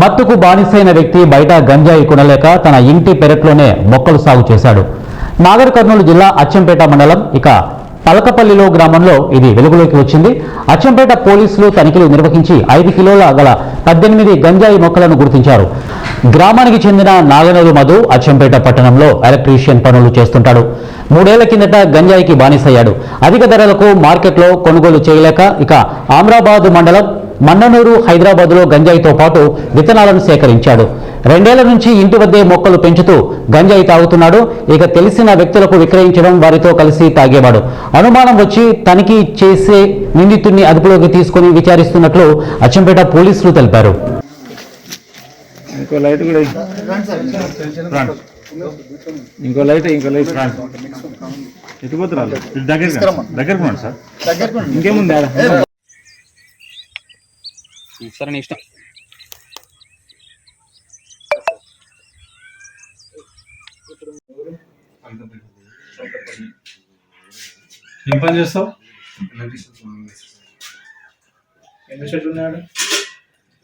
మత్తుకు బానిసైన వ్యక్తి బయట గంజాయి కొనలేక తన ఇంటి పెరట్లోనే మొక్కలు సాగు చేశాడు. నాగర్ కర్నూలు జిల్లా అచ్చంపేట మండలం పలకపల్లిలో గ్రామంలో ఇది వెలుగులోకి వచ్చింది. అచ్చంపేట పోలీసులు తనిఖీలు నిర్వహించి 5 కిలోల గల 18 గంజాయి మొక్కలను గుర్తించారు. గ్రామానికి చెందిన నాగనూరు మధు అచ్చంపేట పట్టణంలో ఎలక్ట్రీషియన్ పనులు చేస్తుంటాడు. 3 ఏళ్ల కిందట గంజాయికి బానిసయ్యాడు. అధిక ధరలకు మార్కెట్లో కొనుగోలు చేయలేక ఆమ్రాబాద్ మండలం మన్ననూరు హైదరాబాద్లో గంజాయితో పాటు విత్తనాలను సేకరించాడు. 2 ఏళ్ల నుంచి ఇంటి వద్దే మొక్కలు పెంచుతూ గంజాయి తాగుతున్నాడు. తెలిసిన వ్యక్తులకు విక్రయించడం, వారితో కలిసి తాగేవాడు. అనుమానం వచ్చి తనిఖీ చేసే నిందితుడిని అదుపులోకి తీసుకుని విచారిస్తున్నట్లు అచ్చంపేట పోలీసులు తెలిపారు. ఇంకో లైట్ ఎటుపోతున్నారు దగ్గరకు సార్ ఇంకేముంది సరే నీ ఇష్టం. ఏం పని చేస్తావు? ఎన్ని షర్ట్లు ఉన్నాడు?